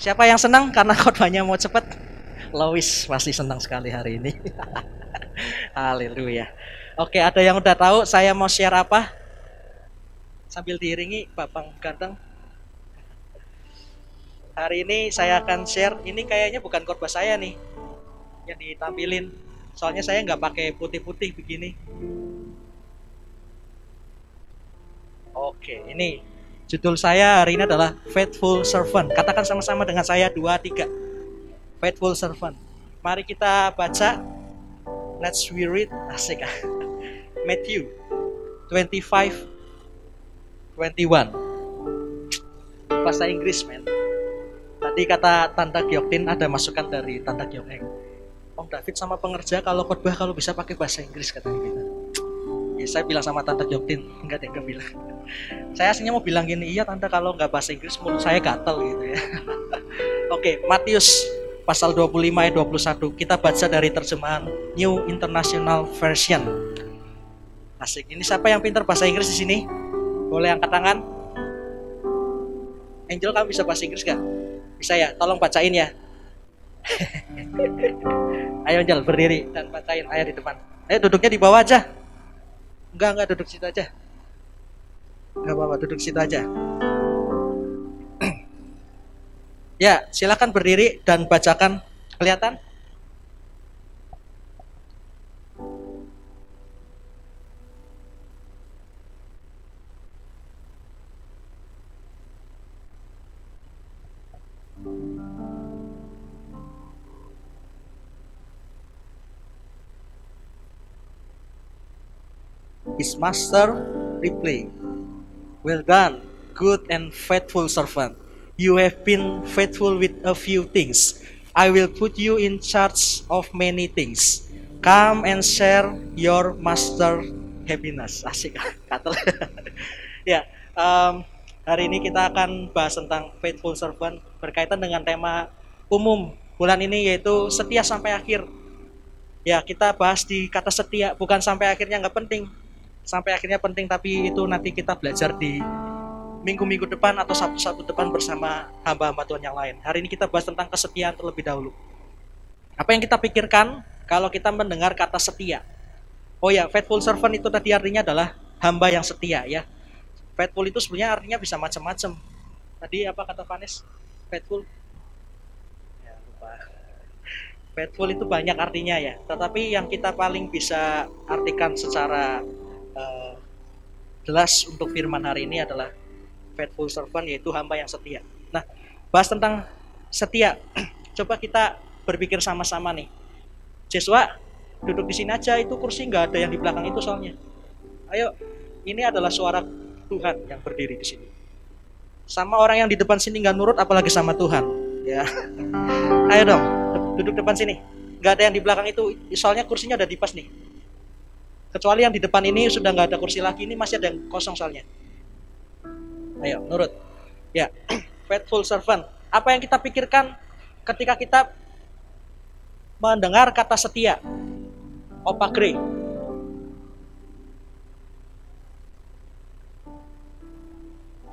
Siapa yang senang karena khotbahnya mau cepat? Lois pasti senang sekali hari ini. Haleluya. Oke, ada yang udah tahu saya mau share apa? Sambil diiringi Bapak Ganteng. Hari ini saya akan share, ini kayaknya bukan khotbah saya nih yang ditampilin. Soalnya saya nggak pakai putih-putih begini. Oke, ini judul saya hari ini adalah Faithful Servant. Katakan sama-sama dengan saya 2, 3. Faithful Servant. Mari kita baca. Let's we read. Asik. Matthew 25, 21. Bahasa Inggris, men. Tadi kata Tante Gyoktin ada masukan dari Tante Gyokeng. Om David sama pengerja kalau khotbah kalau bisa pakai bahasa Inggris katanya gitu. Ya, saya bilang sama Tante Gyoktin, enggak ada yang bilang. Saya aslinya mau bilang gini, iya Tante kalau nggak bahasa Inggris mulut saya gatel gitu ya. Oke, Matius pasal 25 ayat 21. Kita baca dari terjemahan New International Version. Asik. Ini siapa yang pintar bahasa Inggris di sini? Boleh angkat tangan? Angel, kamu bisa bahasa Inggris gak? Bisa ya? Tolong bacain ya. Ayo Angel, berdiri dan bacain ayat di depan. Ayo duduknya di bawah aja. Enggak, duduk situ aja. Enggak apa-apa, duduk situ aja. Ya, silakan berdiri dan bacakan. Kelihatan? His master replied, "Well done, good and faithful servant. You have been faithful with a few things. I will put you in charge of many things. Come and share your master happiness." Asik, katel. Ya, hari ini kita akan bahas tentang faithful servant berkaitan dengan tema umum bulan ini yaitu setia sampai akhir. Ya, kita bahas di kata setia, bukan sampai akhirnya nggak penting. Sampai akhirnya penting, tapi itu nanti kita belajar di minggu-minggu depan atau Sabtu-Sabtu depan bersama hamba-hamba Tuhan yang lain. Hari ini kita bahas tentang kesetiaan terlebih dahulu. Apa yang kita pikirkan kalau kita mendengar kata setia? Oh ya, faithful servant itu tadi artinya adalah hamba yang setia ya. Faithful itu sebenarnya artinya bisa macam-macam. Tadi apa kata Vanes? Faithful? Ya, lupa. Faithful itu banyak artinya ya. Tetapi yang kita paling bisa artikan secara jelas untuk firman hari ini adalah faithful servant, yaitu hamba yang setia. Nah, bahas tentang setia. Coba kita berpikir sama-sama nih. Joshua, duduk di sini aja, itu kursi nggak ada yang di belakang itu soalnya. Ayo, ini adalah suara Tuhan yang berdiri di sini. Sama orang yang di depan sini nggak nurut, apalagi sama Tuhan. Ya, ayo dong, duduk depan sini. Nggak ada yang di belakang itu, soalnya kursinya udah dipas nih. Kecuali yang di depan ini sudah nggak ada kursi lagi, ini masih ada yang kosong soalnya. Ayo, nurut. Ya, faithful servant. Apa yang kita pikirkan ketika kita mendengar kata setia? Opagre.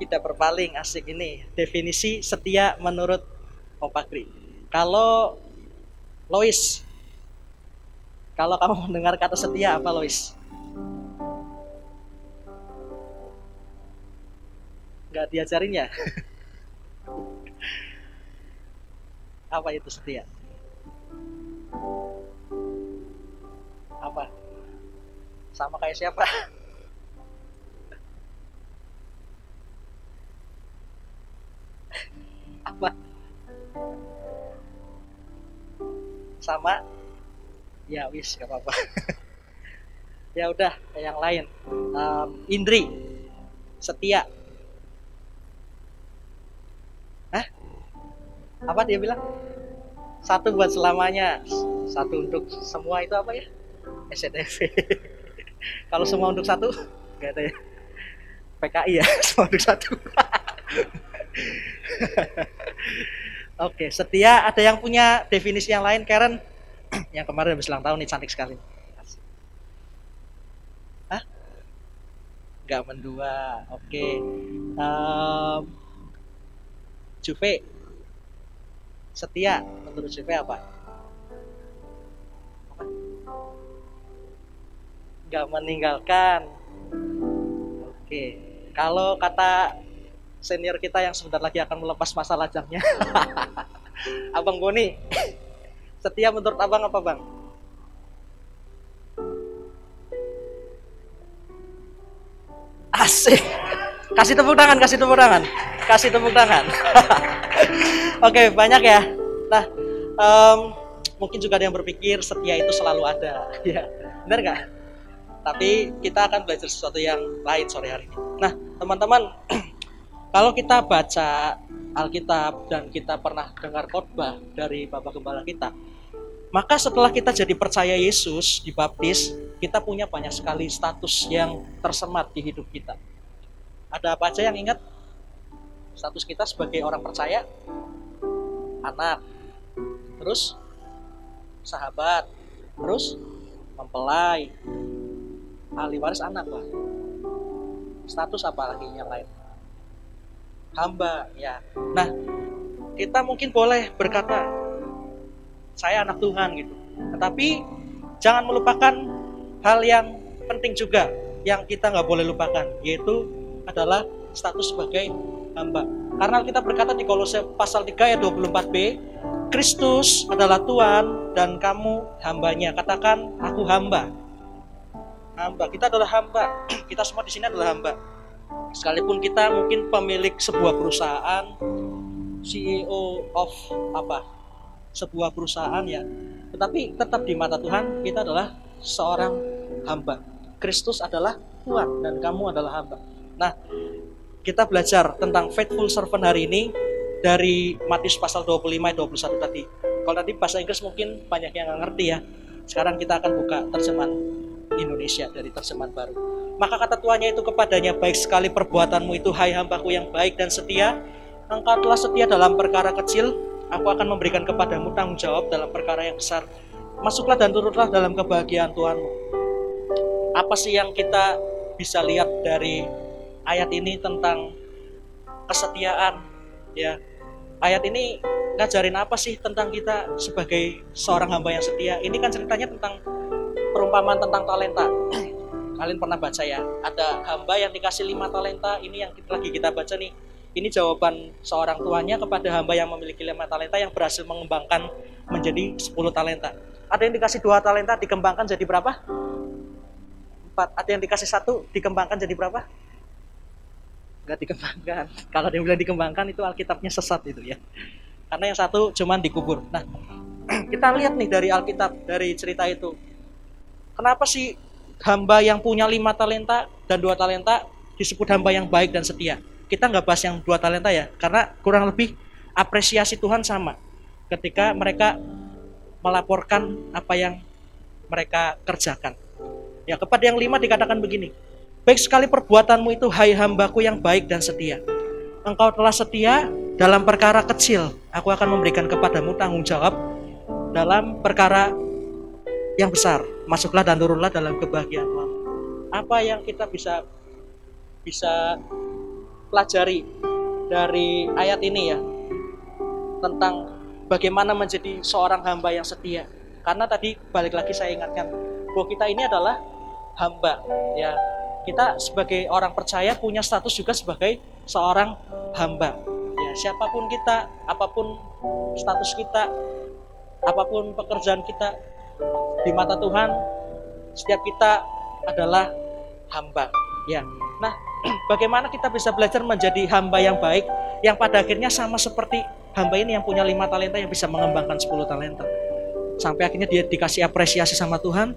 Kita berpaling, asik ini. Definisi setia menurut Opagre. Kalau Lois, kalau kamu mendengar kata setia apa Lois? Nggak diajarin ya? Apa itu setia? Apa? Sama kayak siapa? Apa? Sama? Ya wis, gak apa-apa. Ya udah, yang lain. Indri, setia. Hah? Apa dia bilang? Satu buat selamanya, satu untuk semua, itu apa ya? SNF. Kalau semua untuk satu, gak ada ya. PKI ya, semua untuk satu. Oke, setia. Ada yang punya definisi yang lain? Karen, yang kemarin habis ulang tahun nih, cantik sekali. Hah? Gak mendua. Oke. Juve, Setia menurut CV apa? Nggak meninggalkan. Oke. Kalau kata senior kita yang sebentar lagi akan melepas masa lajangnya, Abang Boni, setia menurut abang apa, Bang? Asik. Kasih tepuk tangan, kasih tepuk tangan. Kasih tepuk tangan. Oke, banyak ya. Nah, mungkin juga ada yang berpikir setia itu selalu ada. Ya, benar nggak? Tapi kita akan belajar sesuatu yang lain sore hari ini. Nah, teman-teman, kalau kita baca Alkitab dan kita pernah dengar khotbah dari Bapak Gembala kita, maka setelah kita jadi percaya Yesus, dibaptis, kita punya banyak sekali status yang tersemat di hidup kita. Ada apa aja yang ingat? Status kita sebagai orang percaya, anak, terus sahabat, terus mempelai, ahli waris anak lah. Status apa lagi yang lain? Hamba, ya. Nah, kita mungkin boleh berkata, saya anak Tuhan gitu. Tetapi jangan melupakan hal yang penting juga yang kita nggak boleh lupakan, yaitu adalah status sebagai hamba. Karena kita berkata di Kolose pasal 3 ayat 24b, Kristus adalah Tuhan dan kamu hambanya. Katakan, aku hamba. Hamba, kita adalah hamba. Kita semua di sini adalah hamba. Sekalipun kita mungkin pemilik sebuah perusahaan, CEO of sebuah perusahaan ya, tetapi tetap di mata Tuhan kita adalah seorang hamba. Kristus adalah Tuhan dan kamu adalah hamba. Nah, kita belajar tentang faithful servant hari ini dari Matius pasal 25 ayat 21 tadi. Kalau tadi bahasa Inggris mungkin banyak yang nggak ngerti ya. Sekarang kita akan buka terjemahan Indonesia dari terjemahan baru. Maka kata tuannya itu kepadanya, baik sekali perbuatanmu itu, hai hambaku yang baik dan setia. Engkau telah setia dalam perkara kecil, aku akan memberikan kepadamu tanggung jawab dalam perkara yang besar. Masuklah dan turutlah dalam kebahagiaan Tuhanmu. Apa sih yang kita bisa lihat dari ayat ini tentang kesetiaan? Ya, ayat ini ngajarin apa sih tentang kita sebagai seorang hamba yang setia? Ini kan ceritanya tentang perumpamaan tentang talenta. Kalian pernah baca ya, ada hamba yang dikasih 5 talenta. Ini yang lagi kita baca nih. Ini jawaban seorang tuannya kepada hamba yang memiliki 5 talenta yang berhasil mengembangkan menjadi 10 talenta. Ada yang dikasih 2 talenta dikembangkan jadi berapa? 4. Ada yang dikasih 1 dikembangkan jadi berapa? Enggak dikembangkan. Kalau dia bilang dikembangkan itu Alkitabnya sesat itu ya. Karena yang 1 cuman dikubur. Nah, kita lihat nih dari Alkitab, dari cerita itu. Kenapa sih hamba yang punya 5 talenta dan 2 talenta disebut hamba yang baik dan setia? Kita nggak bahas yang 2 talenta ya, karena kurang lebih apresiasi Tuhan sama ketika mereka melaporkan apa yang mereka kerjakan. Ya, kepada yang 5 dikatakan begini, baik sekali perbuatanmu itu, hai hambaku yang baik dan setia. Engkau telah setia dalam perkara kecil, aku akan memberikan kepadamu tanggung jawab dalam perkara yang besar. Masuklah dan turunlah dalam kebahagiaan Tuhan. Apa yang kita bisa pelajari dari ayat ini ya, tentang bagaimana menjadi seorang hamba yang setia? Karena tadi balik lagi saya ingatkan bahwa kita ini adalah hamba ya. Kita sebagai orang percaya punya status juga sebagai seorang hamba ya. Siapapun kita, apapun status kita, apapun pekerjaan kita, di mata Tuhan setiap kita adalah hamba ya. Nah, bagaimana kita bisa belajar menjadi hamba yang baik, yang pada akhirnya sama seperti hamba ini yang punya 5 talenta yang bisa mengembangkan 10 talenta. Sampai akhirnya dia dikasih apresiasi sama Tuhan.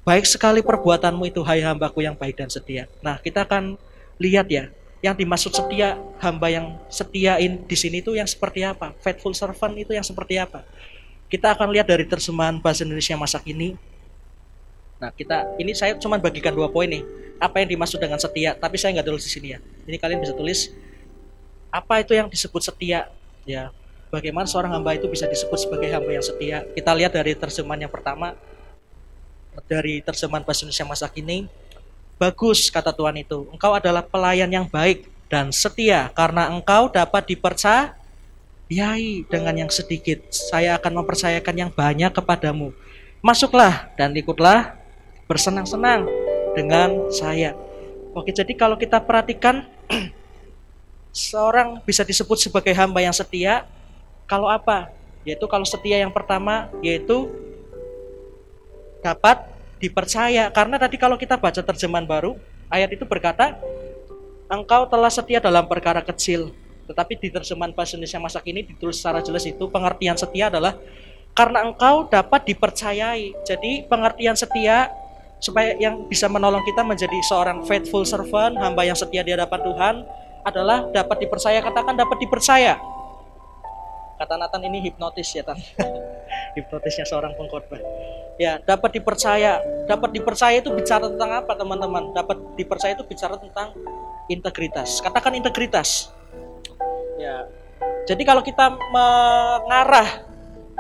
Baik sekali perbuatanmu itu, hai hambaku yang baik dan setia. Nah, kita akan lihat ya, yang dimaksud setia, hamba yang setiain di sini itu yang seperti apa? Faithful servant itu yang seperti apa? Kita akan lihat dari terjemahan bahasa Indonesia masa kini. Nah, ini saya cuma bagikan 2 poin nih. Apa yang dimaksud dengan setia, tapi saya nggak tulis di sini ya. Ini kalian bisa tulis apa itu yang disebut setia ya. Bagaimana seorang hamba itu bisa disebut sebagai hamba yang setia? Kita lihat dari terjemahan yang pertama, dari terjemahan bahasa Indonesia masa kini. Bagus, kata Tuhan itu, engkau adalah pelayan yang baik dan setia karena engkau dapat dipercaya. Yai, dengan yang sedikit, saya akan mempercayakan yang banyak kepadamu. Masuklah dan ikutlah bersenang-senang dengan saya. Oke, jadi kalau kita perhatikan, seorang bisa disebut sebagai hamba yang setia kalau apa? Yaitu kalau setia yang pertama, yaitu dapat dipercaya. Karena tadi kalau kita baca terjemahan baru, ayat itu berkata, engkau telah setia dalam perkara kecil. Tetapi di terjemahan bahasa Indonesia masa kini ditulis secara jelas itu pengertian setia adalah karena engkau dapat dipercayai. Jadi pengertian setia supaya yang bisa menolong kita menjadi seorang faithful servant, hamba yang setia di hadapan Tuhan adalah dapat dipercaya. Katakan dapat dipercaya. Kata Nathan ini hipnotis ya, Tan. Hipnotisnya seorang pengkhotbah. Ya, dapat dipercaya. Dapat dipercaya itu bicara tentang apa, teman-teman? Dapat dipercaya itu bicara tentang integritas. Katakan integritas. Ya. Jadi kalau kita mengarah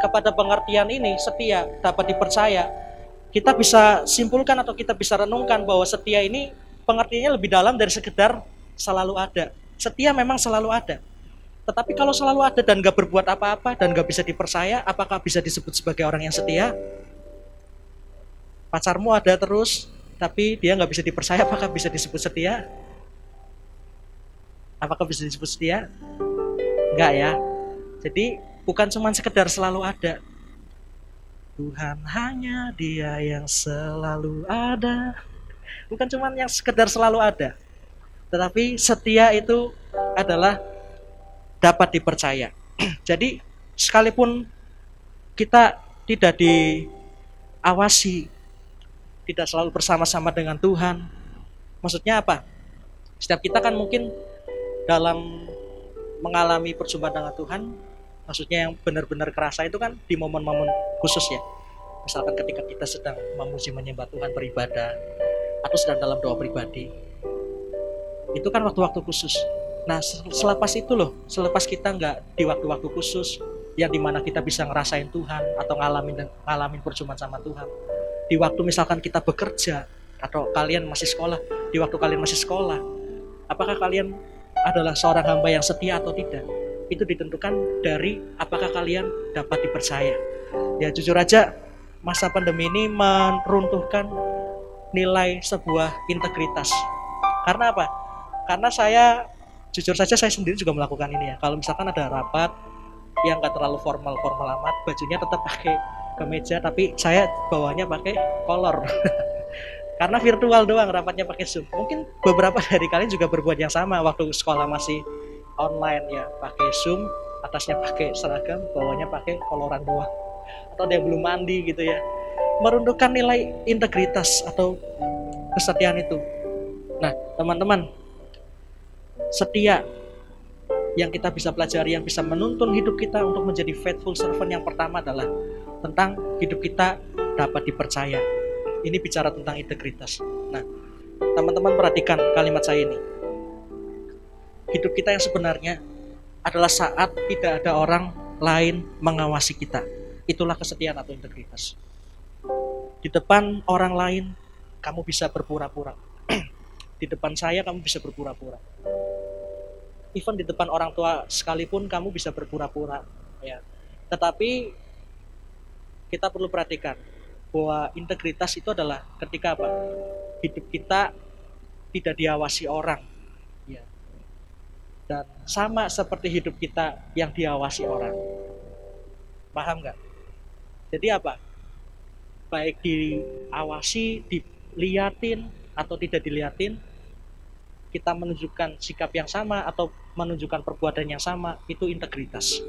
kepada pengertian ini, setia, dapat dipercaya, kita bisa simpulkan atau kita bisa renungkan bahwa setia ini pengertiannya lebih dalam dari sekedar selalu ada. Setia memang selalu ada. Tetapi kalau selalu ada dan gak berbuat apa-apa dan gak bisa dipercaya, apakah bisa disebut sebagai orang yang setia? Pacarmu ada terus, tapi dia gak bisa dipercaya, apakah bisa disebut setia? Apakah bisa disebut setia? Enggak ya. Jadi bukan cuma sekedar selalu ada. Tuhan hanya Dia yang selalu ada. Bukan cuma yang sekedar selalu ada. Tetapi setia itu adalah dapat dipercaya. Jadi sekalipun kita tidak diawasi, tidak selalu bersama-sama dengan Tuhan. Maksudnya apa? Setiap kita kan mungkin dalam mengalami perjumpaan dengan Tuhan, maksudnya yang benar-benar kerasa itu kan di momen-momen khusus ya. Misalkan ketika kita sedang memuji menyembah Tuhan, beribadah, atau sedang dalam doa pribadi. Itu kan waktu-waktu khusus. Nah, selepas itu loh, selepas kita nggak di waktu-waktu khusus yang dimana kita bisa ngerasain Tuhan atau ngalamin perjumpaan sama Tuhan. Di waktu misalkan kita bekerja atau kalian masih sekolah, di waktu kalian masih sekolah, apakah kalian adalah seorang hamba yang setia atau tidak? Itu ditentukan dari apakah kalian dapat dipercaya. Ya jujur aja, masa pandemi ini meruntuhkan nilai sebuah integritas. Karena apa? Karena jujur saja saya sendiri juga melakukan ini ya. Kalau misalkan ada rapat yang gak terlalu formal amat, bajunya tetap pakai kemeja, tapi saya bawahnya pakai kolor. Karena virtual doang, rapatnya pakai Zoom. Mungkin beberapa dari kalian juga berbuat yang sama waktu sekolah masih online ya, pakai Zoom, atasnya pakai seragam, bawahnya pakai koloran doang. Atau ada yang belum mandi gitu ya. Meruntuhkan nilai integritas atau kesetiaan itu. Nah, teman-teman, setia yang kita bisa pelajari, yang bisa menuntun hidup kita untuk menjadi faithful servant yang pertama adalah tentang hidup kita dapat dipercaya. Ini bicara tentang integritas. Nah, teman-teman perhatikan kalimat saya ini. Hidup kita yang sebenarnya adalah saat tidak ada orang lain mengawasi kita. Itulah kesetiaan atau integritas. Di depan orang lain, kamu bisa berpura-pura. Di depan saya, kamu bisa berpura-pura. Even di depan orang tua sekalipun, kamu bisa berpura-pura. Ya. Tetapi, kita perlu perhatikan bahwa integritas itu adalah ketika apa? Hidup kita tidak diawasi orang, ya. Dan sama seperti hidup kita yang diawasi orang. Paham nggak? Jadi apa? Baik diawasi, diliatin atau tidak diliatin, kita menunjukkan sikap yang sama atau menunjukkan perbuatan yang sama, itu integritas.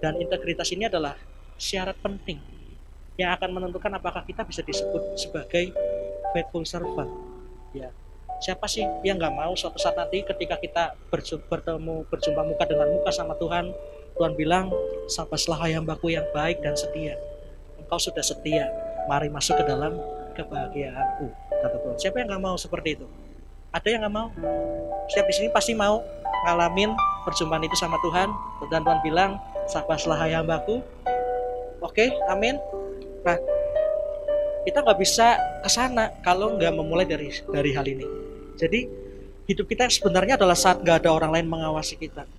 Dan integritas ini adalah syarat penting yang akan menentukan apakah kita bisa disebut sebagai faithful servant. Ya, siapa sih yang nggak mau suatu saat nanti ketika kita berjumpa muka dengan muka sama Tuhan, Tuhan bilang, "Sapaslah hai hambaku yang baik dan setia. Engkau sudah setia, mari masuk ke dalam kebahagiaanku," kata Tuhan. Siapa yang nggak mau seperti itu? Ada yang nggak mau? Setiap di sini pasti mau ngalamin perjumpaan itu sama Tuhan, dan Tuhan bilang, "Sapaslah hai hambaku." Oke, amin. Nah, kita nggak bisa ke sana kalau nggak memulai dari hal ini. Jadi hidup kita sebenarnya adalah saat nggak ada orang lain mengawasi kita.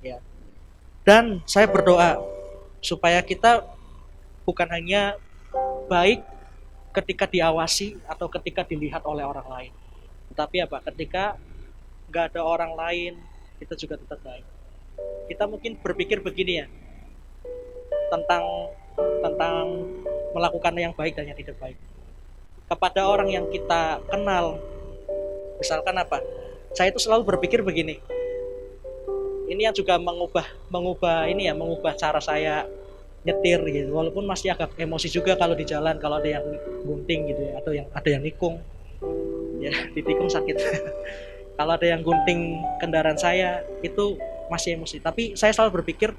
Ya, Dan saya berdoa supaya kita bukan hanya baik ketika diawasi atau ketika dilihat oleh orang lain, tetapi apa? Ketika nggak ada orang lain, kita juga tetap baik. Kita mungkin berpikir begini ya, tentang tentang melakukan yang baik dan yang tidak baik. Kepada orang yang kita kenal, misalkan apa? Saya itu selalu berpikir begini. Ini yang juga mengubah ini ya, mengubah cara saya nyetir gitu. Walaupun masih agak emosi juga kalau di jalan, kalau ada yang gunting gitu ya, atau yang ada yang nikung. Ya, ditikung sakit. Kalau ada yang gunting kendaraan saya itu masih emosi. Tapi saya selalu berpikir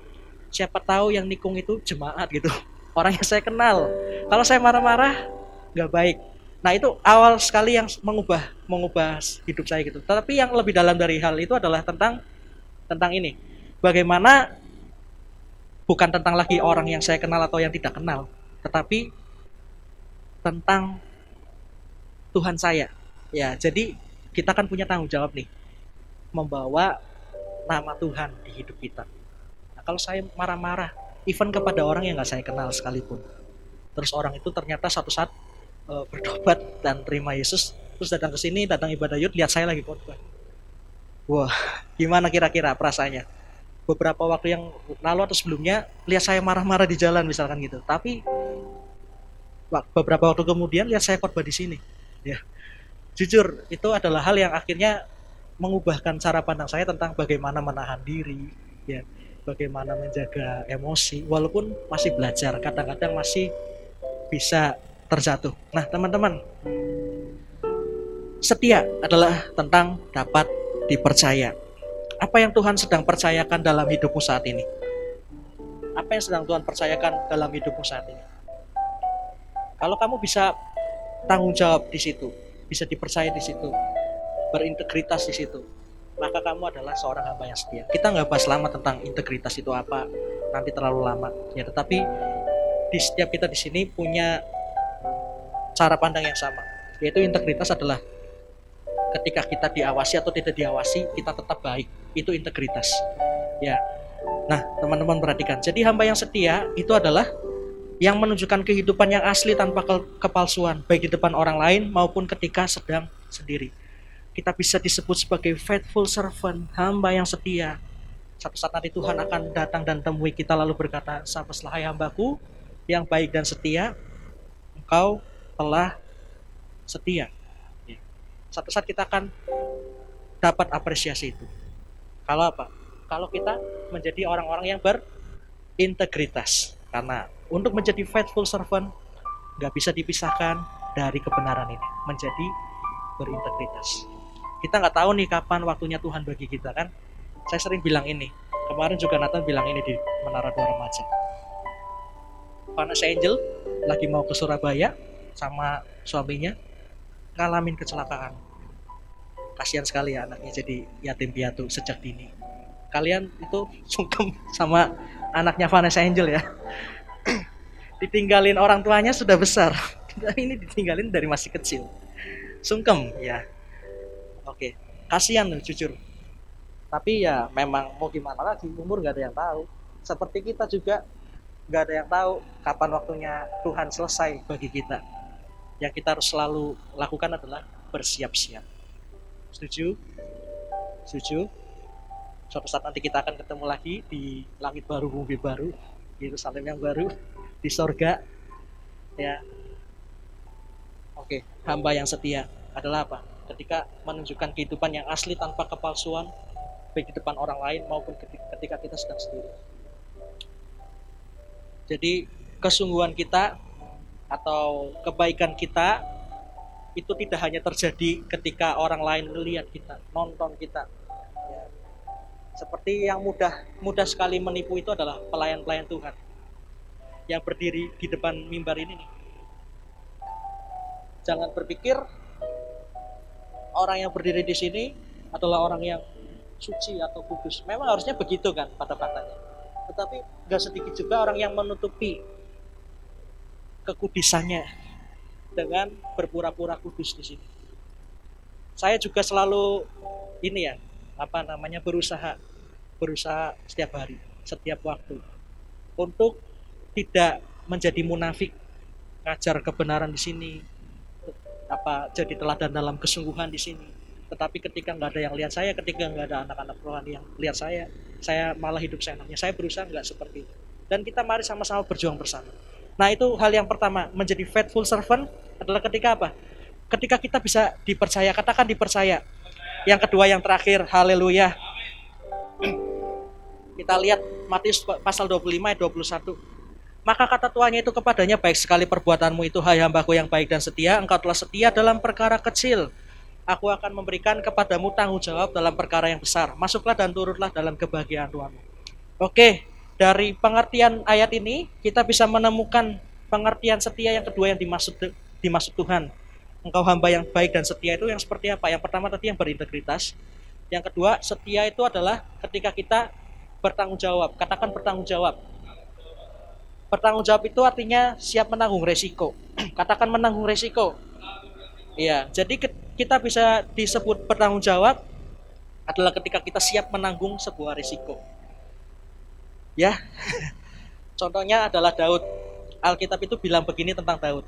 siapa tahu yang nikung itu jemaat gitu. Orang yang saya kenal. Kalau saya marah-marah nggak baik. Nah, itu awal sekali yang mengubah hidup saya gitu. Tetapi yang lebih dalam dari hal itu adalah tentang ini. Bagaimana bukan tentang lagi orang yang saya kenal atau yang tidak kenal, tetapi tentang Tuhan saya. Ya, jadi kita kan punya tanggung jawab nih, membawa nama Tuhan di hidup kita. Nah, kalau saya marah-marah, even kepada orang yang nggak saya kenal sekalipun, terus orang itu ternyata satu saat bertobat dan terima Yesus, terus datang ke sini, datang ibadah yud, lihat saya lagi khotbah. Wah, gimana kira-kira perasaannya? Beberapa waktu yang lalu atau sebelumnya, lihat saya marah-marah di jalan misalkan gitu. Tapi beberapa waktu kemudian lihat saya khotbah di sini. Ya, jujur itu adalah hal yang akhirnya mengubahkan cara pandang saya tentang bagaimana menahan diri, ya, bagaimana menjaga emosi, walaupun masih belajar, kadang-kadang masih bisa terjatuh. Nah, teman-teman, setia adalah tentang dapat dipercaya. Apa yang Tuhan sedang percayakan dalam hidupmu saat ini? Apa yang sedang Tuhan percayakan dalam hidupmu saat ini? Kalau kamu bisa tanggung jawab di situ, bisa dipercaya di situ, berintegritas di situ, maka kamu adalah seorang hamba yang setia. Kita nggak bahas lama tentang integritas itu apa, nanti terlalu lama. Ya, tetapi di setiap kita di sini punya cara pandang yang sama, yaitu integritas adalah ketika kita diawasi atau tidak diawasi, kita tetap baik. Itu integritas. Ya. Nah, teman-teman perhatikan. Jadi hamba yang setia itu adalah yang menunjukkan kehidupan yang asli tanpa kepalsuan, baik di depan orang lain maupun ketika sedang sendiri. Kita bisa disebut sebagai faithful servant, hamba yang setia. Satu saat nanti Tuhan akan datang dan temui kita lalu berkata, "Sapaslah hai hambaku yang baik dan setia, engkau telah setia." Satu saat kita akan dapat apresiasi itu. Kalau apa? Kalau kita menjadi orang-orang yang berintegritas. Karena untuk menjadi faithful servant nggak bisa dipisahkan dari kebenaran ini, menjadi berintegritas. Kita nggak tahu nih kapan waktunya Tuhan bagi kita kan. Saya sering bilang ini. Kemarin juga Nathan bilang ini di Menara Dua Remaja. Vanessa Angel lagi mau ke Surabaya sama suaminya, ngalamin kecelakaan. Kasihan sekali ya anaknya jadi yatim piatu sejak dini. Kalian itu sungkem sama anaknya Vanessa Angel ya. Ditinggalin orang tuanya sudah besar. Ini ditinggalin dari masih kecil. Sungkem ya. Oke, kasihan loh jujur. Tapi ya memang mau gimana lagi, umur gak ada yang tahu. Seperti kita juga gak ada yang tahu kapan waktunya Tuhan selesai bagi kita. Yang kita harus selalu lakukan adalah bersiap-siap. Setuju? Setuju? Suatu saat nanti kita akan ketemu lagi di langit baru, bumi baru, Yerusalem yang baru, di sorga. Ya. Oke, hamba yang setia adalah apa? Ketika menunjukkan kehidupan yang asli tanpa kepalsuan, baik di depan orang lain maupun ketika kita sedang sendiri. Jadi kesungguhan kita atau kebaikan kita itu tidak hanya terjadi ketika orang lain melihat kita, nonton kita. Ya. Seperti yang mudah sekali menipu itu adalah pelayan-pelayan Tuhan yang berdiri di depan mimbar ini nih. Jangan berpikir orang yang berdiri di sini adalah orang yang suci atau kudus. Memang harusnya begitu kan pada faktanya. Tetapi gak sedikit juga orang yang menutupi kekudusannya dengan berpura-pura kudus di sini. Saya juga selalu berusaha setiap hari setiap waktu untuk tidak menjadi munafik, ngajar kebenaran di sini, jadi teladan dalam kesungguhan di sini. Tetapi ketika nggak ada yang lihat saya, ketika nggak ada anak-anak rohani yang lihat saya malah hidup seenaknya. Saya berusaha nggak seperti itu. Dan kita mari sama-sama berjuang bersama. Nah, itu hal yang pertama, menjadi faithful servant adalah ketika apa? Ketika kita bisa dipercaya, katakan dipercaya. Yang kedua, yang terakhir, haleluya. Kita lihat Matius pasal 25 ayat 21. Maka kata tuannya itu kepadanya, baik sekali perbuatanmu itu, hai hambaku yang baik dan setia, engkau telah setia dalam perkara kecil. Aku akan memberikan kepadamu tanggung jawab dalam perkara yang besar. Masuklah dan turutlah dalam kebahagiaan Tuhanmu. Oke, dari pengertian ayat ini, kita bisa menemukan pengertian setia yang kedua yang dimaksud Tuhan. Engkau hamba yang baik dan setia itu yang seperti apa? Yang pertama tadi yang berintegritas. Yang kedua, setia itu adalah ketika kita bertanggung jawab. Katakan bertanggung jawab. Bertanggung jawab itu artinya siap menanggung resiko. Katakan menanggung resiko. Iya, jadi kita bisa disebut bertanggung jawab adalah ketika kita siap menanggung sebuah resiko. Ya, contohnya adalah Daud. Alkitab itu bilang begini tentang Daud.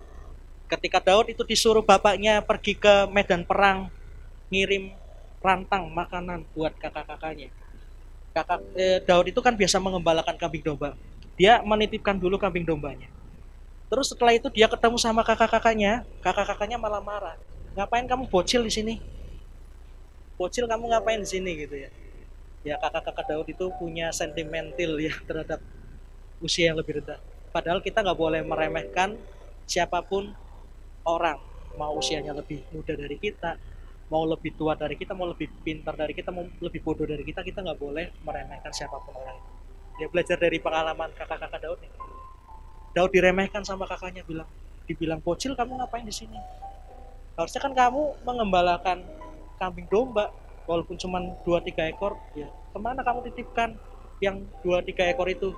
Ketika Daud itu disuruh bapaknya pergi ke medan perang, ngirim rantang makanan buat kakak-kakaknya. Daud itu kan biasa mengembalakan kambing domba. Dia menitipkan dulu kambing dombanya. Terus setelah itu dia ketemu sama kakak-kakaknya malah marah. Ngapain kamu bocil di sini? Bocil kamu ngapain di sini gitu ya? Ya, kakak-kakak Daud itu punya sentimental ya terhadap usia yang lebih rendah. Padahal kita nggak boleh meremehkan siapapun orang, mau usianya lebih muda dari kita, mau lebih tua dari kita, mau lebih pintar dari kita, mau lebih bodoh dari kita nggak boleh meremehkan siapapun orang itu. Dia belajar dari pengalaman kakak-kakak Daud nih. Daud diremehkan sama kakaknya, dibilang bocil kamu ngapain di sini? Harusnya kan kamu mengembalakan kambing domba, walaupun cuma 2-3 ekor, ya. Kemana kamu titipkan yang 2-3 ekor itu?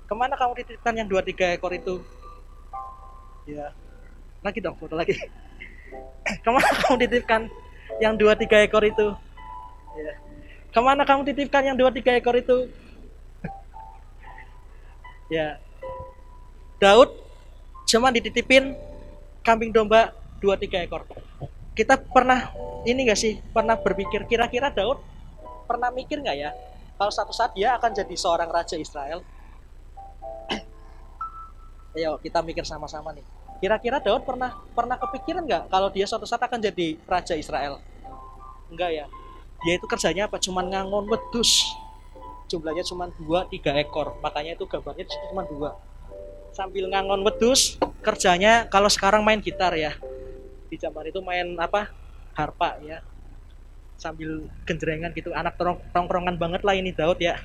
Kemana kamu titipkan yang 2-3 ekor itu? Ya, lagi dong, foto lagi. Kemana kamu titipkan yang 2-3 ekor itu? Ya. Kemana kamu titipkan yang 2-3 ekor itu? Ya, Daud cuma dititipin kambing domba 2-3 ekor. Kita pernah ini gak sih, pernah berpikir kira-kira Daud pernah mikir gak ya kalau suatu saat dia akan jadi seorang raja Israel? Ayo kita mikir sama-sama nih. Kira-kira Daud pernah kepikiran gak kalau dia suatu saat akan jadi raja Israel? Enggak ya. Dia itu kerjanya apa? Cuman ngangon wedus. Jumlahnya cuma 2-3 ekor. Makanya itu gambarnya cuma 2. Sambil ngangon wedus, kerjanya kalau sekarang main gitar ya. Di zaman itu main apa? Harpa ya. Sambil genjrengan gitu. Anak tongkrongan banget lah ini Daud ya.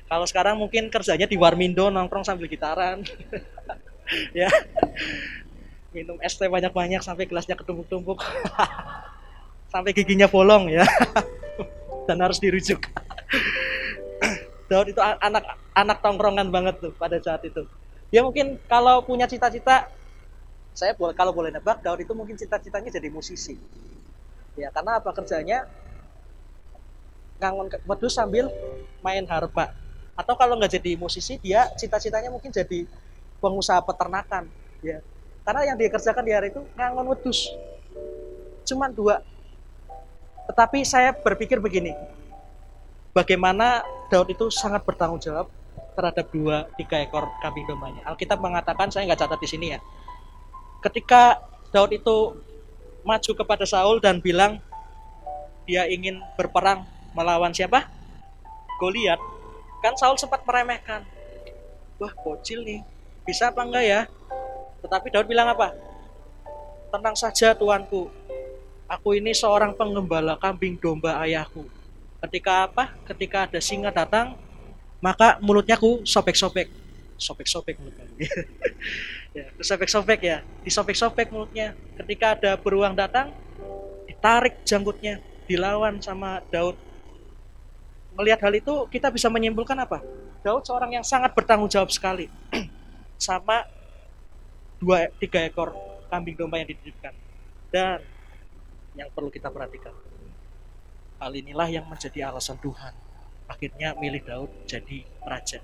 Kalau sekarang mungkin kerjanya di Warmindo nongkrong sambil gitaran. Ya. Minum es teh banyak-banyak sampai gelasnya ketumpuk-tumpuk. Sampai giginya bolong ya. Dan harus dirujuk. Daud itu anak tongkrongan banget tuh pada saat itu. Dia mungkin kalau punya cita-cita, kalau boleh nebak, Daud itu mungkin cita-citanya jadi musisi. Ya, karena apa kerjanya? Ngangon wedus sambil main harpa. Atau kalau nggak jadi musisi, dia cita-citanya mungkin jadi pengusaha peternakan. Ya, karena yang dia kerjakan di hari itu ngangon wedus. Cuman 2. Tetapi saya berpikir begini, bagaimana Daud itu sangat bertanggung jawab terhadap 2-3 ekor kambing dombanya. Alkitab mengatakan, saya nggak catat di sini ya. Ketika Daud itu maju kepada Saul dan bilang dia ingin berperang melawan siapa? Goliat. Kan Saul sempat meremehkan. Wah, bocil nih. Bisa apa enggak ya? Tetapi Daud bilang apa? Tenang saja Tuanku. Aku ini seorang penggembala kambing domba ayahku. Ketika apa? Ketika ada singa datang, maka mulutnya ku sobek-sobek. Sobek-sobek mulutnya. Ya, sobek-sobek ya. Disobek-sobek mulutnya. Ketika ada beruang datang, ditarik janggutnya, dilawan sama Daud. Melihat hal itu, kita bisa menyimpulkan apa? Daud seorang yang sangat bertanggung jawab sekali. Sama 2-3 ekor kambing domba yang dititipkan. Dan yang perlu kita perhatikan, hal inilah yang menjadi alasan Tuhan akhirnya milih Daud jadi raja.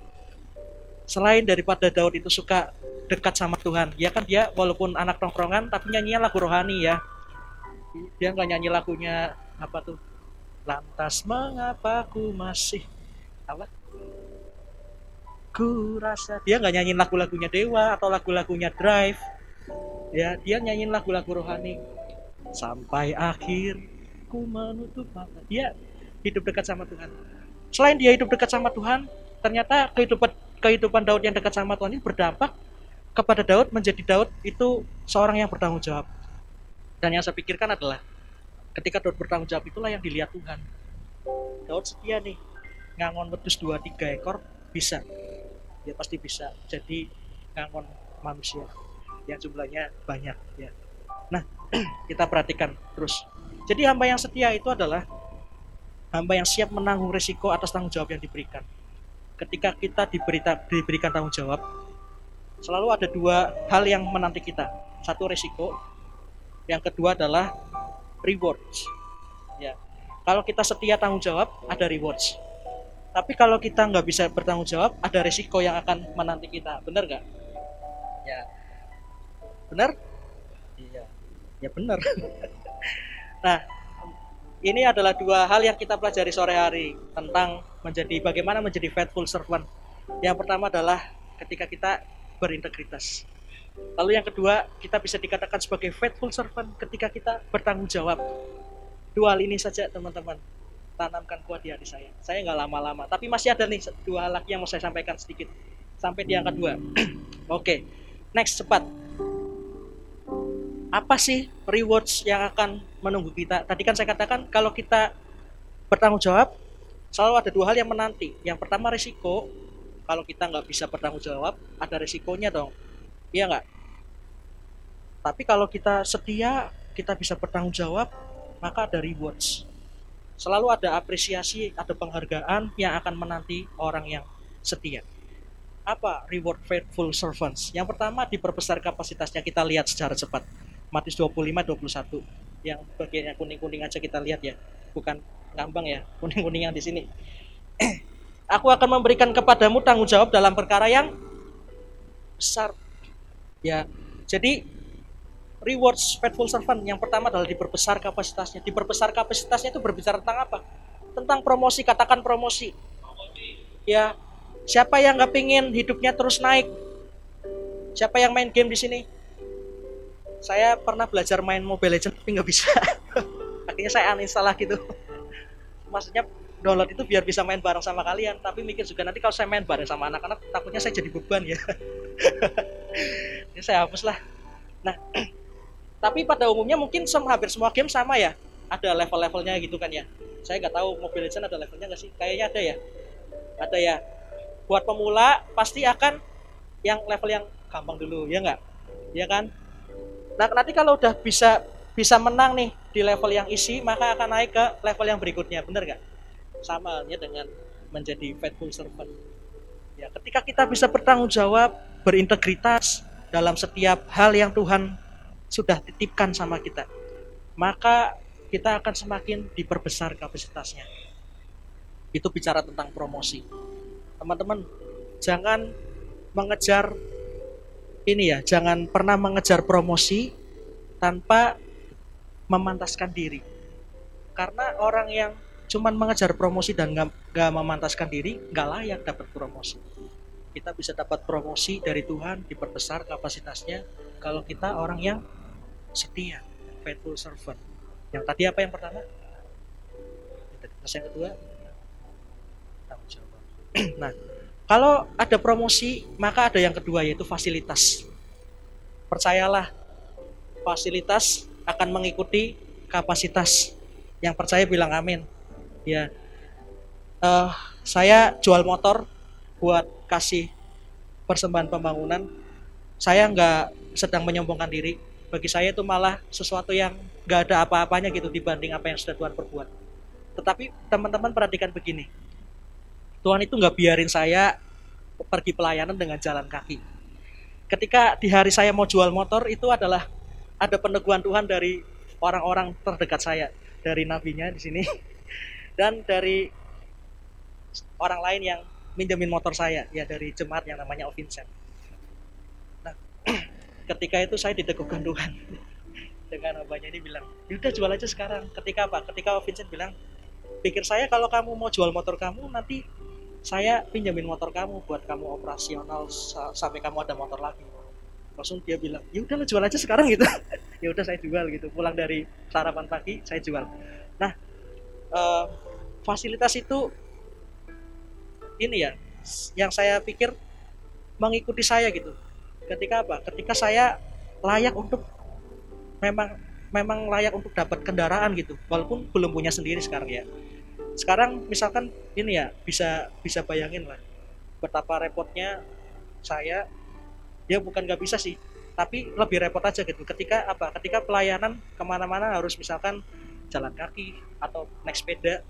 Selain daripada Daud itu suka dekat sama Tuhan, ya kan dia walaupun anak tongkrongan tapi nyanyinya lagu rohani ya. Dia nggak nyanyi lagunya apa tuh, lantas mengapa ku masih apa, ku rasa, dia nggak nyanyiin lagu-lagunya Dewa atau lagu-lagunya Drive ya, dia nyanyiin lagu-lagu rohani. Sampai akhir ku menutup mata, dia hidup dekat sama Tuhan. Selain dia hidup dekat sama Tuhan, ternyata kehidupan kehidupan Daud yang dekat sama Tuhan ini berdampak kepada Daud menjadi Daud itu seorang yang bertanggung jawab. Dan yang saya pikirkan adalah ketika Daud bertanggung jawab itulah yang dilihat Tuhan. Daud setia nih, ngangon wedhus 2-3 ekor bisa, dia pasti bisa jadi ngangon manusia yang jumlahnya banyak ya. Nah, kita perhatikan terus. Jadi hamba yang setia itu adalah hamba yang siap menanggung risiko atas tanggung jawab yang diberikan. Ketika kita diberikan tanggung jawab, selalu ada dua hal yang menanti kita. Satu risiko, yang kedua adalah rewards. Ya, kalau kita setia tanggung jawab, ada rewards. Tapi kalau kita nggak bisa bertanggung jawab, ada risiko yang akan menanti kita. Benar nggak? Ya, benar? Iya, ya benar. Nah, ini adalah dua hal yang kita pelajari sore hari tentang bagaimana menjadi faithful servant. Yang pertama adalah ketika kita berintegritas. Lalu yang kedua, kita bisa dikatakan sebagai faithful servant ketika kita bertanggung jawab. Dua hal ini saja teman-teman, tanamkan kuat di hati saya. Saya nggak lama-lama, tapi masih ada nih dua hal lagi yang mau saya sampaikan sedikit. Sampai di yang kedua. Oke, next, cepat. Apa sih rewards yang akan menunggu kita? Tadi kan saya katakan kalau kita bertanggung jawab, selalu ada dua hal yang menanti. Yang pertama risiko, kalau kita nggak bisa bertanggung jawab, ada risikonya dong. Iya nggak? Tapi kalau kita setia, kita bisa bertanggung jawab, maka ada rewards. Selalu ada apresiasi, ada penghargaan yang akan menanti orang yang setia. Apa reward faithful servants? Yang pertama, diperbesar kapasitasnya. Kita lihat secara cepat. Matius 25-21. Yang bagian yang kuning-kuning aja kita lihat ya. Bukan ngambang ya, kuning-kuning yang di sini. Aku akan memberikan kepadamu tanggung jawab dalam perkara yang besar. Ya, jadi rewards faithful servant yang pertama adalah diperbesar kapasitasnya. Diperbesar kapasitasnya itu berbicara tentang apa? Tentang promosi, katakan promosi. Ya, siapa yang nggak pingin hidupnya terus naik? Siapa yang main game di sini? Saya pernah belajar main Mobile Legends tapi nggak bisa. Akhirnya saya uninstall gitu. Maksudnya download itu biar bisa main bareng sama kalian, tapi mikir juga nanti kalau saya main bareng sama anak-anak takutnya saya jadi beban ya. Ini saya hapus lah. Nah, tapi pada umumnya mungkin hampir semua game sama ya, ada level-levelnya gitu kan ya. Saya nggak tahu Mobile Legends ada levelnya nggak sih? Kayaknya ada ya. Ada ya. Buat pemula pasti akan yang level yang gampang dulu, ya nggak? Ya kan? Nah, nanti kalau udah bisa menang nih di level yang isi, maka akan naik ke level yang berikutnya, benar nggak? Sama halnya dengan menjadi faithful servant. Ya, ketika kita bisa bertanggung jawab, berintegritas dalam setiap hal yang Tuhan sudah titipkan sama kita, maka kita akan semakin diperbesar kapasitasnya. Itu bicara tentang promosi. Teman-teman, jangan mengejar ini ya, jangan pernah mengejar promosi tanpa memantaskan diri. Karena orang yang cuman mengejar promosi dan gak memantaskan diri, gak layak dapat promosi. Kita bisa dapat promosi dari Tuhan, diperbesar kapasitasnya kalau kita orang yang setia, faithful servant. Yang tadi apa yang pertama? Yang kedua, tanggung jawab. Nah, kalau ada promosi, maka ada yang kedua yaitu fasilitas. Percayalah, fasilitas akan mengikuti kapasitas. Yang percaya bilang amin. Ya, saya jual motor buat kasih persembahan pembangunan. Saya nggak sedang menyombongkan diri. Bagi saya itu malah sesuatu yang nggak ada apa-apanya gitu dibanding apa yang sudah Tuhan perbuat. Tetapi teman-teman perhatikan begini. Tuhan itu nggak biarin saya pergi pelayanan dengan jalan kaki. Ketika di hari saya mau jual motor, itu adalah ada peneguhan Tuhan dari orang-orang terdekat saya, dari nabinya di sini, dan dari orang lain yang minjemin motor saya ya dari jemaat yang namanya Vincent. Nah, ketika itu saya diteguhkan Tuhan dengan abahnya ini bilang, yaudah jual aja sekarang. Ketika apa? Ketika Vincent bilang, pikir saya kalau kamu mau jual motor kamu nanti saya pinjamin motor kamu buat kamu operasional sampai kamu ada motor lagi. Langsung dia bilang, ya udah jual aja sekarang gitu. Ya udah saya jual gitu. Pulang dari sarapan pagi saya jual. Nah, fasilitas itu ini ya yang saya pikir mengikuti saya gitu. Ketika apa? Ketika saya layak untuk memang layak untuk dapat kendaraan gitu, walaupun belum punya sendiri sekarang ya. Sekarang misalkan ini ya bisa bayangin lah betapa repotnya saya. Ya bukan nggak bisa sih, tapi lebih repot aja gitu. Ketika apa? Ketika pelayanan kemana-mana harus misalkan jalan kaki atau naik sepeda,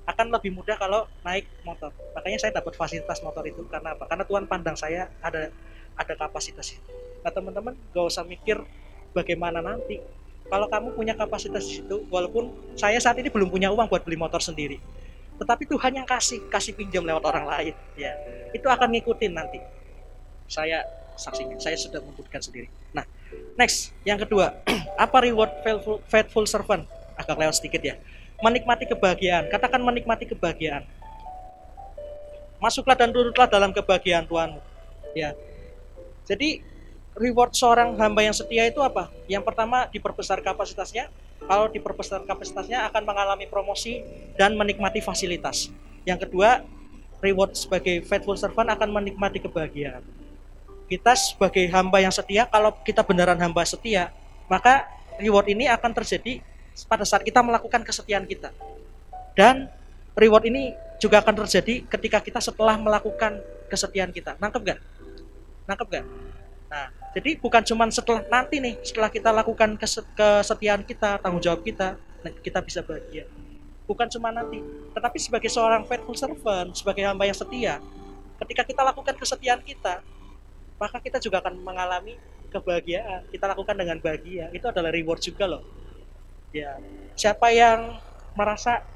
akan lebih mudah kalau naik motor. Makanya saya dapat fasilitas motor itu karena apa? Karena Tuhan pandang saya ada kapasitas itu. Nah teman-teman gak usah mikir bagaimana nanti. Kalau kamu punya kapasitas di situ, walaupun saya saat ini belum punya uang buat beli motor sendiri, tetapi Tuhan yang kasih pinjam lewat orang lain, ya itu akan ngikutin nanti. Saya saksinya, saya sudah membuktikan sendiri. Nah, next, yang kedua, apa reward faithful servant? Agak lewat sedikit ya. Menikmati kebahagiaan. Katakan menikmati kebahagiaan. Masuklah dan turutlah dalam kebahagiaan Tuhanmu. Ya. Jadi reward seorang hamba yang setia itu apa? Yang pertama diperbesar kapasitasnya. Kalau diperbesar kapasitasnya akan mengalami promosi dan menikmati fasilitas. Yang kedua, reward sebagai faithful servant akan menikmati kebahagiaan. Kita sebagai hamba yang setia, kalau kita beneran hamba setia, maka reward ini akan terjadi pada saat kita melakukan kesetiaan kita. Dan reward ini juga akan terjadi ketika kita setelah melakukan kesetiaan kita. Nangkep gak? Nah, jadi bukan cuma setelah nanti nih, setelah kita lakukan kesetiaan kita, tanggung jawab kita bisa bahagia. Bukan cuma nanti, tetapi sebagai seorang faithful servant, sebagai hamba yang setia, ketika kita lakukan kesetiaan kita, maka kita juga akan mengalami kebahagiaan. Kita lakukan dengan bahagia. Itu adalah reward juga loh. Ya, siapa yang merasa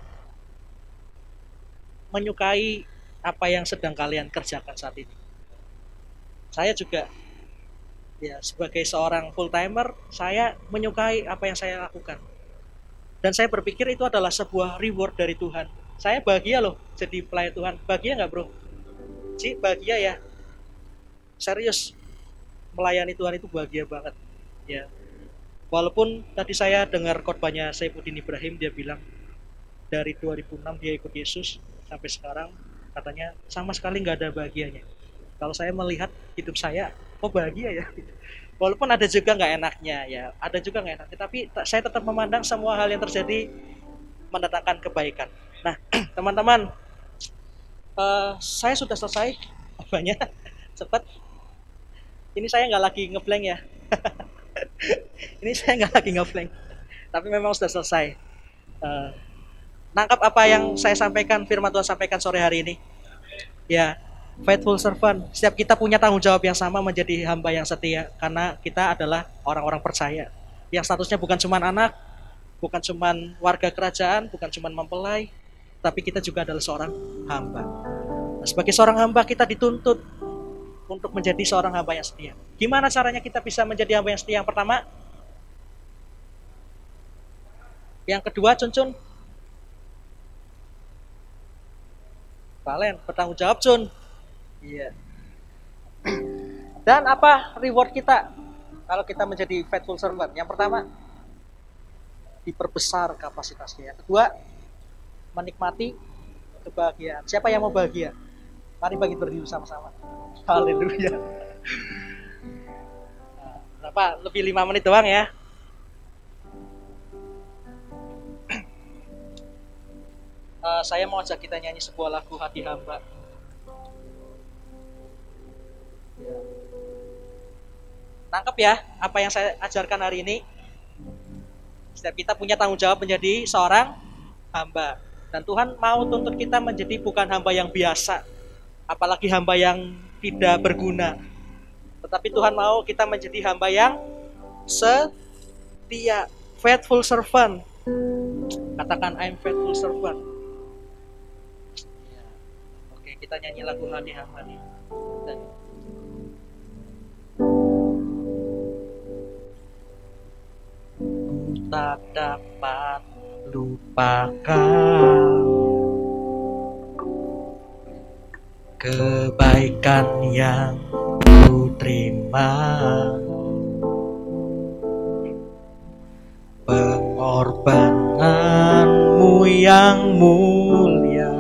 menyukai apa yang sedang kalian kerjakan saat ini? Saya juga ya sebagai seorang full timer, saya menyukai apa yang saya lakukan. Dan saya berpikir itu adalah sebuah reward dari Tuhan. Saya bahagia loh jadi pelayan Tuhan. Bahagia nggak bro? Ci, bahagia ya. Serius, melayani Tuhan itu bahagia banget. Ya. Walaupun tadi saya dengar khotbahnya Saifuddin Ibrahim, dia bilang dari 2006 dia ikut Yesus sampai sekarang katanya sama sekali nggak ada bahagianya. Kalau saya melihat hidup saya, kok bahagia ya? Walaupun ada juga nggak enaknya ya, ada juga nggak enaknya. Tapi saya tetap memandang semua hal yang terjadi mendatangkan kebaikan. Nah, teman-teman, saya sudah selesai banyak cepat. Ini saya nggak lagi ngeblank ya. Ini saya nggak lagi ngeblank, tapi memang sudah selesai. Nangkap apa yang saya sampaikan, firman Tuhan sampaikan sore hari ini? Ya, faithful servant. Setiap kita punya tanggung jawab yang sama menjadi hamba yang setia, karena kita adalah orang-orang percaya. Yang statusnya bukan cuma anak, bukan cuma warga kerajaan, bukan cuma mempelai, tapi kita juga adalah seorang hamba. Nah, sebagai seorang hamba kita dituntut untuk menjadi seorang hamba yang setia. Gimana caranya kita bisa menjadi hamba yang setia? Yang pertama, yang kedua, Cun. Valen, bertanggung jawab, Cun. Iya. Dan apa reward kita kalau kita menjadi faithful servant? Yang pertama, diperbesar kapasitasnya. Yang kedua, menikmati kebahagiaan. Siapa yang mau bahagia? Mari bagi berdiri sama-sama. Haleluya. Nah, berapa? Lebih 5 menit doang ya. Saya mau ajak kita nyanyi sebuah lagu Hati Hamba. Nangkep ya apa yang saya ajarkan hari ini? Setiap kita punya tanggung jawab menjadi seorang hamba. Dan Tuhan mau tuntut kita menjadi bukan hamba yang biasa, apalagi hamba yang tidak berguna. Tetapi Tuhan mau kita menjadi hamba yang setia, faithful servant. Katakan I'm faithful servant. Kita nyanyi lagu Hani Hamani. Ku tak dapat lupakan kebaikan yang ku terima, pengorbananmu yang mulia,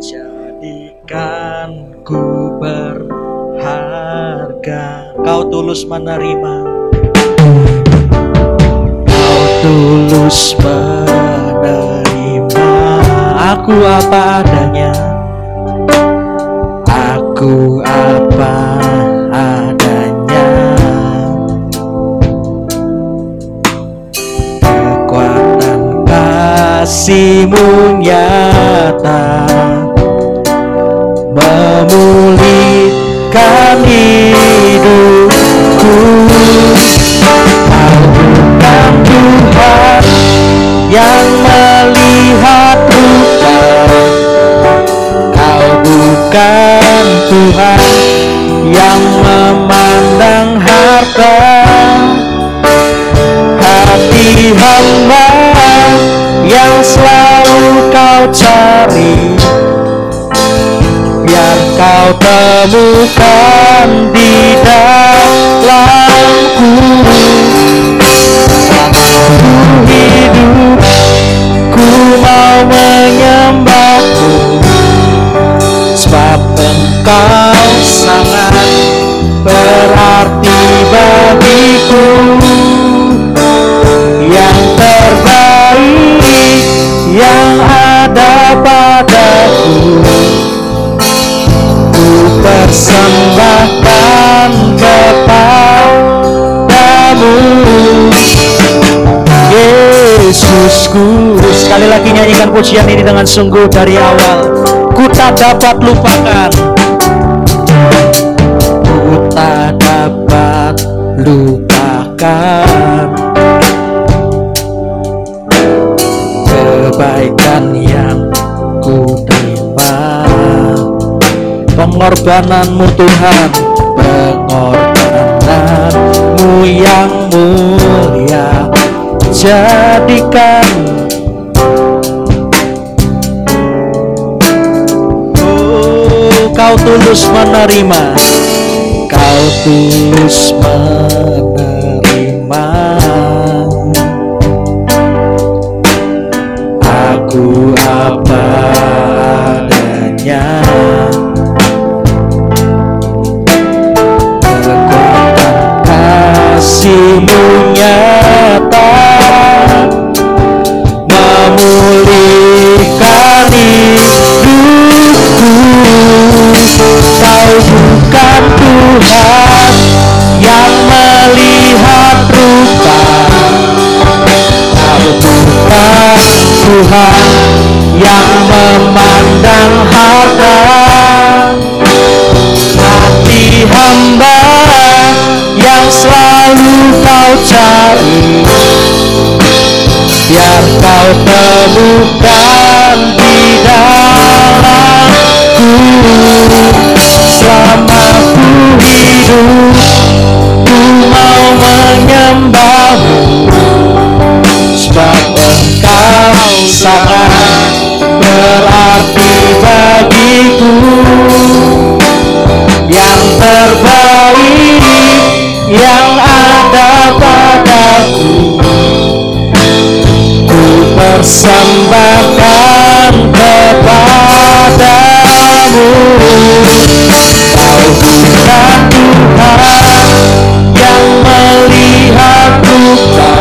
jadikan ku berharga. Kau tulus menerima, kau tulus menerima aku apa adanya, aku apa adanya. Kekuatan kasih-Mu nyata memulihkan hidupku. Kau bukan Tuhan yang melihat rupa, Kau bukan Tuhan yang memandang harta. Hati hamba yang selalu Kau cari, biar Kau temukan di dalamku. Selama hidup ku mau menyembah-Mu, sebab Engkau sangat berarti bagiku. Yang terbaik yang ada padaku, ku persembahkan kepadamu. Yesusku, sekali lagi nyanyikan pujian ini dengan sungguh dari awal. Ku tak dapat lupakan, ku tak dapat lupakan kebaikan yang ku terima, pengorbanan-Mu Tuhan, pengorbanan-Mu yang mulia, jadikan Kau tulus menerima, Kau tulus menerima aku apa adanya. Kekuatan kasih-Mu nyata memulihkan hidupku. Kau bukan Tuhan yang melihat rupa, Kau bukan Tuhan yang memandang harta. Hati hamba yang selalu Kau cari, biar Kau temukan di dalamku. Selama ku hidup, ku mau menyembah-Mu, sebab Engkau sangat berarti bagiku. Yang terbaik yang ada padaku, ku persembahkan kepadamu. Kau bukan Tuhan yang melihat rupa,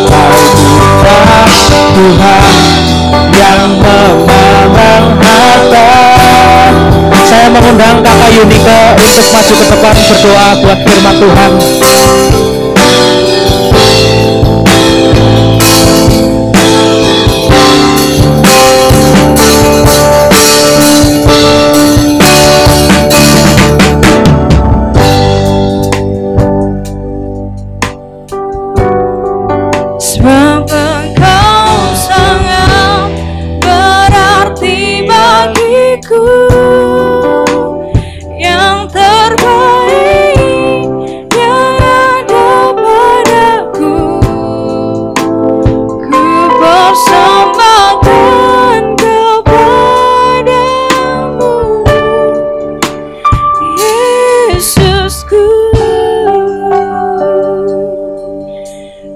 Kau bukan Tuhan yang memandang harta. Saya mengundang Kakak Yunike untuk maju ke depan berdoa buat firman Tuhan. Sebab Engkau sangat berarti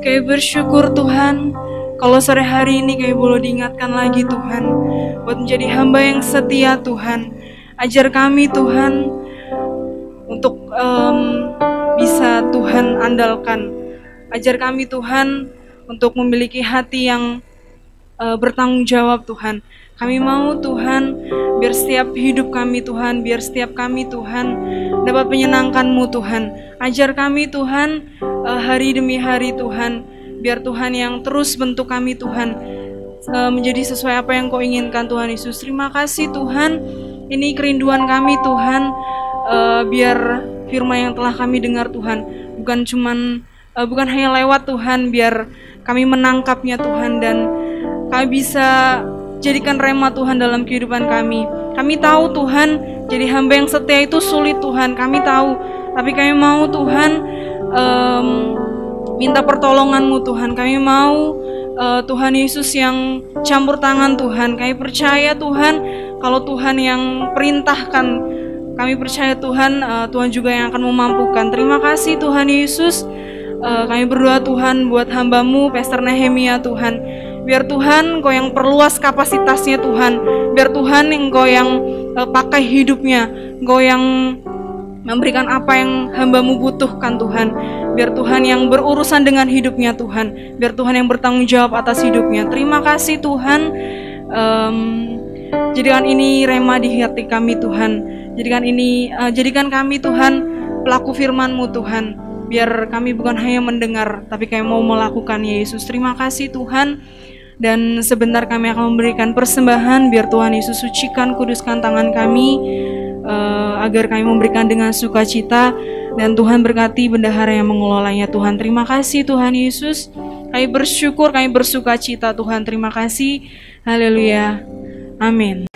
Kami bersyukur Tuhan, kalau sore hari ini kami boleh diingatkan lagi Tuhan, buat menjadi hamba yang setia Tuhan. Ajar kami Tuhan, untuk bisa Tuhan andalkan. Ajar kami Tuhan, untuk memiliki hati yang bertanggung jawab Tuhan. Kami mau Tuhan, biar setiap hidup kami Tuhan, biar setiap kami Tuhan dapat menyenangkan-Mu Tuhan. Ajar kami Tuhan, hari demi hari Tuhan, biar Tuhan yang terus bentuk kami Tuhan, menjadi sesuai apa yang Kau inginkan Tuhan Yesus. Terima kasih Tuhan, ini kerinduan kami Tuhan, biar firman yang telah kami dengar Tuhan, bukan hanya lewat Tuhan, biar kami menangkapnya Tuhan, dan kami bisa jadikan rema Tuhan dalam kehidupan kami. Kami tahu Tuhan, jadi hamba yang setia itu sulit Tuhan, kami tahu, tapi kami mau Tuhan, minta pertolongan-Mu Tuhan. Kami mau Tuhan Yesus yang campur tangan Tuhan. Kami percaya Tuhan, kalau Tuhan yang perintahkan, kami percaya Tuhan, Tuhan juga yang akan memampukan. Terima kasih Tuhan Yesus. Kami berdoa Tuhan buat hamba-Mu Pastor Nehemia Tuhan. Biar Tuhan Engkau yang perluas kapasitasnya Tuhan. Biar Tuhan Engkau yang pakai hidupnya. Engkau yang memberikan apa yang hamba-Mu butuhkan Tuhan. Biar Tuhan yang berurusan dengan hidupnya Tuhan. Biar Tuhan yang bertanggung jawab atas hidupnya. Terima kasih Tuhan. Jadikan ini rema di hati kami Tuhan. Jadikan kami Tuhan pelaku firman-Mu Tuhan. Biar kami bukan hanya mendengar, tapi kami mau melakukan Yesus. Terima kasih Tuhan. Dan sebentar kami akan memberikan persembahan. Biar Tuhan Yesus sucikan, kuduskan tangan kami, agar kami memberikan dengan sukacita, dan Tuhan berkati bendahara yang mengelolanya Tuhan. Terima kasih Tuhan Yesus. Kami bersyukur, kami bersukacita Tuhan. Terima kasih. Haleluya. Amin.